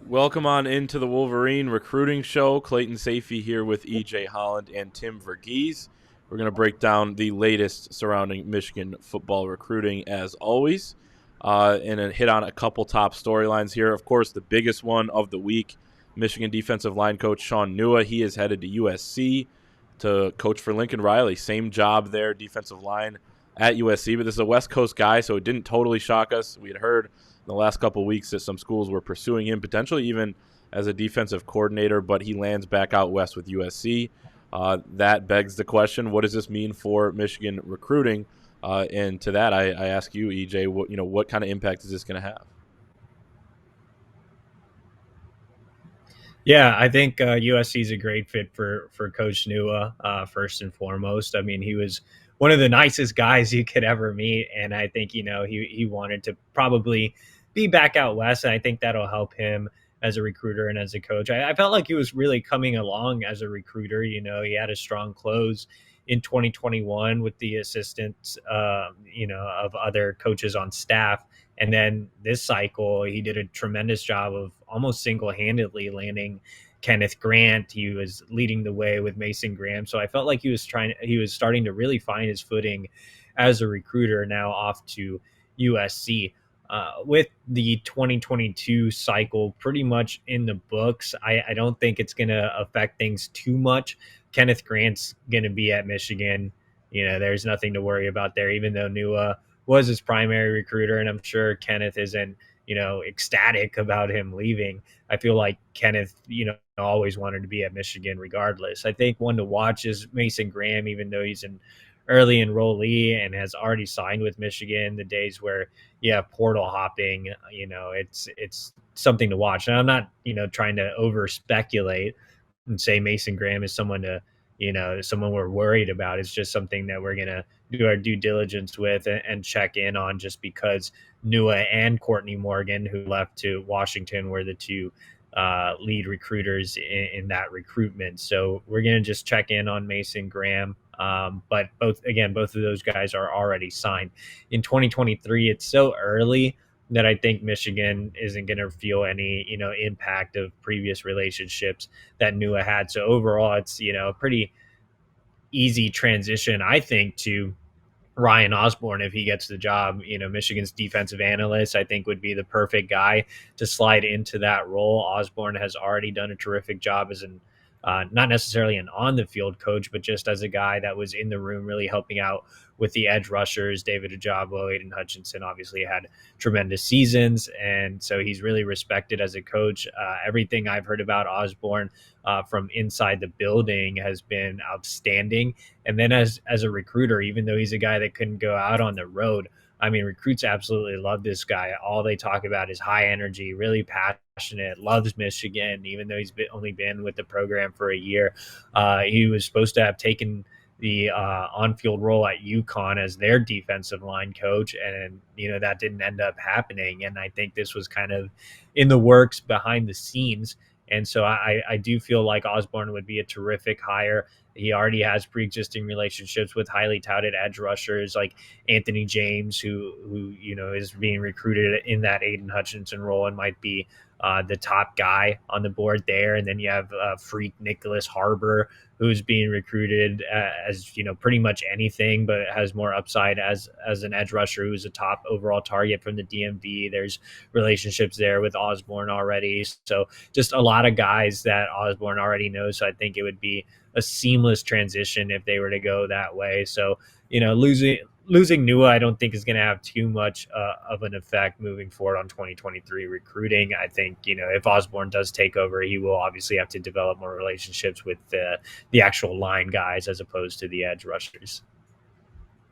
Welcome on into the Wolverine recruiting show. Clayton Safey here with EJ Holland and Tim Verghese. We're going to break down the latest surrounding Michigan football recruiting as always, and hit on a couple top storylines here. Of course, the biggest one of the week, Michigan defensive line coach Sean Nua. He is headed to USC to coach for Lincoln Riley. Same job there, defensive line at USC, but this is a West Coast guy, so it didn't totally shock us. We had heard in the last couple of weeks that some schools were pursuing him, potentially even as a defensive coordinator, but he lands back out west with USC. That begs the question, what does this mean for Michigan recruiting? And to that, I ask you, EJ, what kind of impact is this going to have? Yeah, I think USC is a great fit for Coach Nua. First and foremost, I mean, he was one of the nicest guys you could ever meet, and I think he wanted to probably be back out west. And I think that'll help him as a recruiter and as a coach. I felt like he was really coming along as a recruiter. He had a strong close in 2021 with the assistance, of other coaches on staff. And then this cycle, he did a tremendous job of almost single-handedly landing Kenneth Grant. He was leading the way with Mason Graham. So I felt like he was starting to really find his footing as a recruiter now off to USC. With the 2022 cycle pretty much in the books, I don't think it's going to affect things too much. Kenneth Grant's going to be at Michigan. There's nothing to worry about there, even though Nua was his primary recruiter. And I'm sure Kenneth isn't, ecstatic about him leaving. I feel like Kenneth, always wanted to be at Michigan regardless. I think one to watch is Mason Graham, even though he's an early enrollee and has already signed with Michigan. The days where you have portal hopping, it's something to watch. And I'm not, trying to over speculate and say Mason Graham is someone we're worried about. It's just something that we're going to do our due diligence with and check in on, just because Nua and Courtney Morgan, who left to Washington, were the two lead recruiters in that recruitment. So we're going to just check in on Mason Graham. But both of those guys are already signed. In 2023, it's so early that I think Michigan isn't going to feel any, impact of previous relationships that Nua had. So overall, it's, a pretty easy transition, I think, to Ryan Osborne if he gets the job. Michigan's defensive analyst, I think, would be the perfect guy to slide into that role. Osborne has already done a terrific job as not necessarily an on-the-field coach, but just as a guy that was in the room really helping out with the edge rushers. David Ojabo, Aiden Hutchinson obviously had tremendous seasons, and so he's really respected as a coach. Everything I've heard about Osborne from inside the building has been outstanding. And then as a recruiter, even though he's a guy that couldn't go out on the road, I mean, recruits absolutely love this guy. All they talk about is high energy, really passionate, loves Michigan, even though he's only been with the program for a year. He was supposed to have taken the on-field role at UConn as their defensive line coach, and that didn't end up happening. And I think this was kind of in the works behind the scenes. And so I do feel like Osborne would be a terrific hire. He already has pre-existing relationships with highly touted edge rushers like Anthony James, who is being recruited in that Aiden Hutchinson role and might be the top guy on the board there. And then you have freak Nicholas Harbaugh, who's being recruited as pretty much anything, but has more upside as an edge rusher who's a top overall target from the DMV. There's relationships there with Osborne already, so just a lot of guys that Osborne already knows. So I think it would be a seamless transition if they were to go that way. So losing Nua, I don't think is going to have too much of an effect moving forward on 2023 recruiting. I think, if Osborne does take over, he will obviously have to develop more relationships with the actual line guys as opposed to the edge rushers.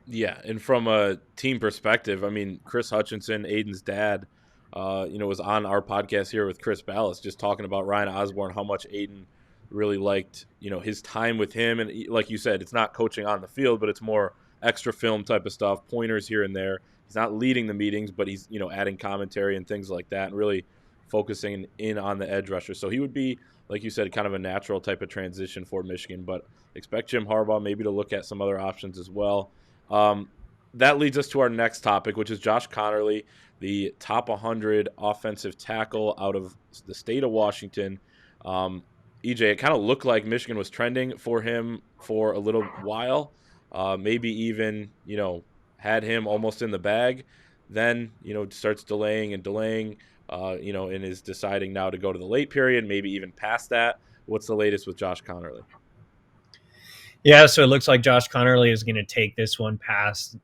Yeah, and from a team perspective, I mean, Chris Hutchinson, Aiden's dad, was on our podcast here with Chris Ballas, just talking about Ryan Osborne, how much Aiden really liked, his time with him. And like you said, it's not coaching on the field, but it's more extra film type of stuff, pointers here and there. He's not leading the meetings, but he's, adding commentary and things like that and really focusing in on the edge rusher. So he would be, like you said, kind of a natural type of transition for Michigan, but expect Jim Harbaugh maybe to look at some other options as well. That leads us to our next topic, which is Josh Conerly, the top 100 offensive tackle out of the state of Washington. EJ, it kind of looked like Michigan was trending for him for a little while, maybe even, had him almost in the bag. Then, starts delaying and delaying, and is deciding now to go to the late period, maybe even past that. What's the latest with Josh Conerly? Yeah, so it looks like Josh Conerly is going to take this one past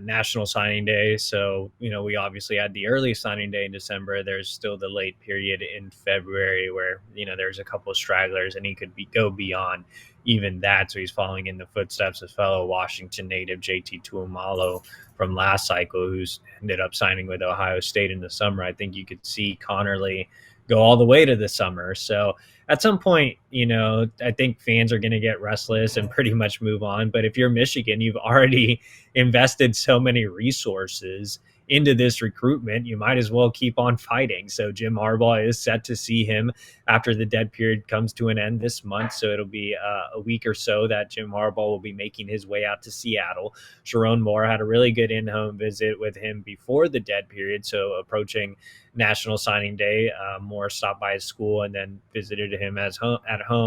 National Signing Day. So, we obviously had the early signing day in December. There's still the late period in February where, there's a couple of stragglers and he could go beyond even that. So he's following in the footsteps of fellow Washington native JT Tuamalo from last cycle, who's ended up signing with Ohio State in the summer. I think you could see Conerly go all the way to the summer. So at some point, I think fans are going to get restless and pretty much move on. But if you're Michigan, you've already invested so many resources into this recruitment, you might as well keep on fighting. So Jim Harbaugh is set to see him after the dead period comes to an end this month. So it'll be a week or so that Jim Harbaugh will be making his way out to Seattle. Shaun Moore had a really good in-home visit with him before the dead period. So approaching National Signing Day, Moore stopped by his school and then visited him at home.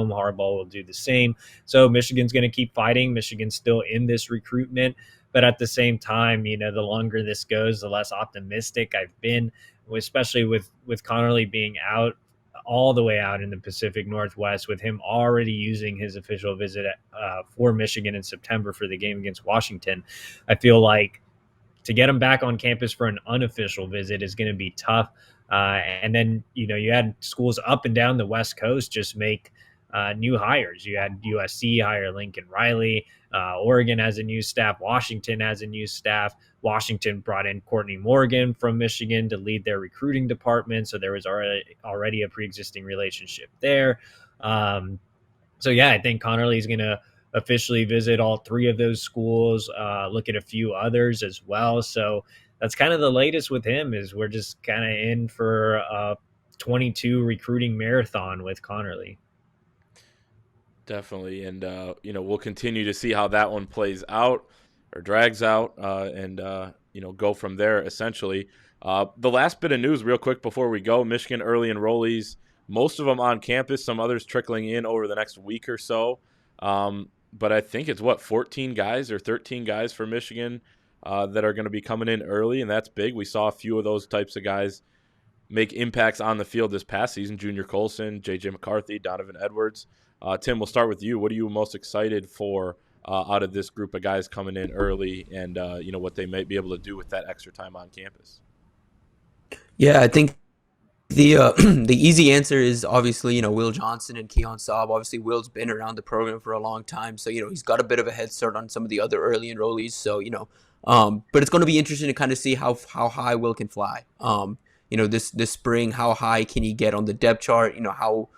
Harbaugh will do the same. So Michigan's going to keep fighting. Michigan's still in this recruitment. But at the same time, the longer this goes, the less optimistic I've been, especially with Conerly being out all the way out in the Pacific Northwest, with him already using his official visit for Michigan in September for the game against Washington. I feel like to get him back on campus for an unofficial visit is going to be tough. And then, you had schools up and down the West Coast just make new hires. You had USC hire Lincoln Riley. Oregon has a new staff. Washington has a new staff. Washington brought in Courtney Morgan from Michigan to lead their recruiting department. So there was already a pre-existing relationship there. So yeah, I think Conerly is going to officially visit all three of those schools, look at a few others as well. So that's kind of the latest with him, is we're just kind of in for a 22 recruiting marathon with Conerly. Definitely. And, we'll continue to see how that one plays out or drags out and go from there, essentially. The last bit of news real quick before we go, Michigan early enrollees, most of them on campus, some others trickling in over the next week or so. But I think it's 14 guys or 13 guys for Michigan that are going to be coming in early, and that's big. We saw a few of those types of guys make impacts on the field this past season. Junior Colson, J.J. McCarthy, Donovan Edwards. Tim, we'll start with you. What are you most excited for out of this group of guys coming in early and, what they might be able to do with that extra time on campus? Yeah, I think the the easy answer is obviously, Will Johnson and Keon Saab. Obviously, Will's been around the program for a long time, so, he's got a bit of a head start on some of the other early enrollees. So, but it's going to be interesting to kind of see how high Will can fly. This spring, how high can he get on the depth chart? How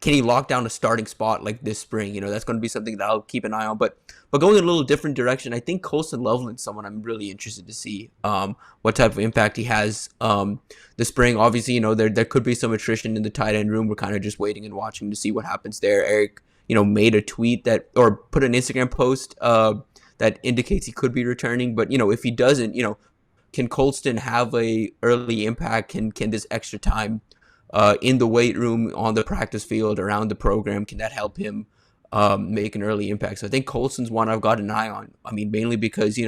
can he lock down a starting spot like this spring? That's going to be something that I'll keep an eye on. But going in a little different direction, I think Colson Loveland's someone I'm really interested to see what type of impact he has this spring. Obviously, there could be some attrition in the tight end room. We're kind of just waiting and watching to see what happens there. Eric, made a tweet or put an Instagram post that indicates he could be returning. But, if he doesn't, can Colston have a early impact? Can this extra time in the weight room, on the practice field, around the program, can that help him make an early impact? So I think Colson's one I've got an eye on. I mean, mainly because,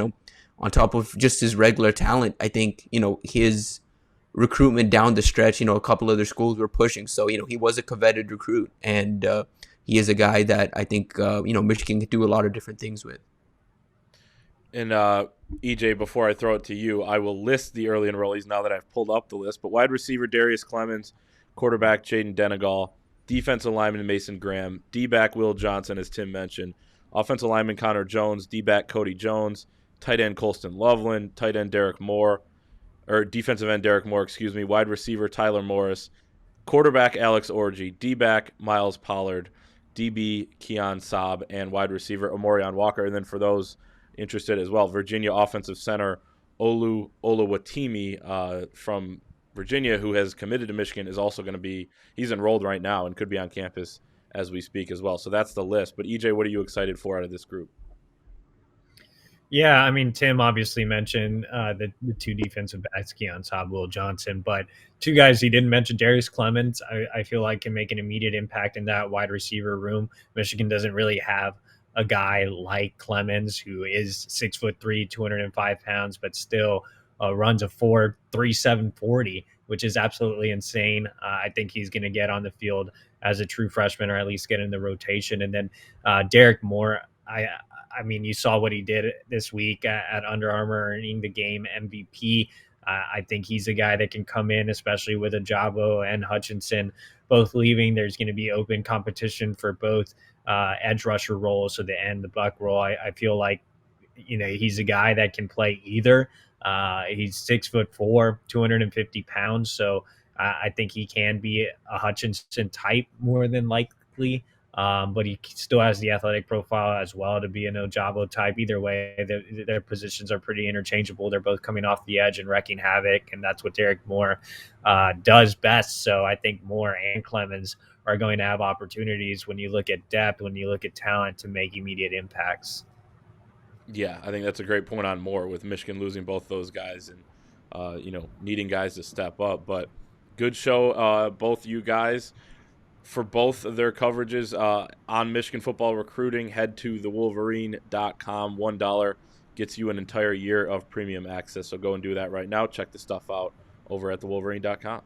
on top of just his regular talent, I think, his recruitment down the stretch, a couple other schools were pushing. So, he was a coveted recruit, and he is a guy that I think, Michigan can do a lot of different things with. And EJ, before I throw it to you, I will list the early enrollees now that I've pulled up the list. But wide receiver Darius Clemens, quarterback Jaden Denegal, defensive lineman Mason Graham, D-back Will Johnson, as Tim mentioned, offensive lineman Connor Jones, D-back Cody Jones, tight end Colston Loveland, tight end defensive end Derek Moore, wide receiver Tyler Morris, quarterback Alex Orji, D-back Miles Pollard, DB Keon Saab, and wide receiver Omorion Walker. And then for those interested as well, Virginia offensive center Olu Olawatimi from Virginia, who has committed to Michigan, is also going to be – he's enrolled right now and could be on campus as we speak as well. So that's the list. But, EJ, what are you excited for out of this group? Yeah, I mean, Tim obviously mentioned the two defensive backs, Keon Saab, Will Johnson, but two guys he didn't mention, Darius Clemens, I feel like can make an immediate impact in that wide receiver room. Michigan doesn't really have a guy like Clemens who is 6'3", 205 pounds, but still runs a 4.37 40, which is absolutely insane. I think he's going to get on the field as a true freshman, or at least get in the rotation. And then Derek Moore, I mean, you saw what he did this week at Under Armour, earning the game MVP. I think he's a guy that can come in, especially with Ajabo and Hutchinson both leaving. There's going to be open competition for both edge rusher roles, so the end, the buck role. I feel like, he's a guy that can play either. He's 6'4", 250 pounds, so I think he can be a Hutchinson type more than likely. But he still has the athletic profile as well to be an Ojabo type. Either way, their positions are pretty interchangeable. They're both coming off the edge and wrecking havoc, and that's what Derek Moore does best. So I think Moore and Clemens are going to have opportunities when you look at depth, when you look at talent, to make immediate impacts. Yeah, I think that's a great point on Moore, with Michigan losing both those guys and needing guys to step up. But good show, both you guys. For both of their coverages on Michigan football recruiting, head to thewolverine.com. $1 gets you an entire year of premium access. So go and do that right now. Check the stuff out over at thewolverine.com.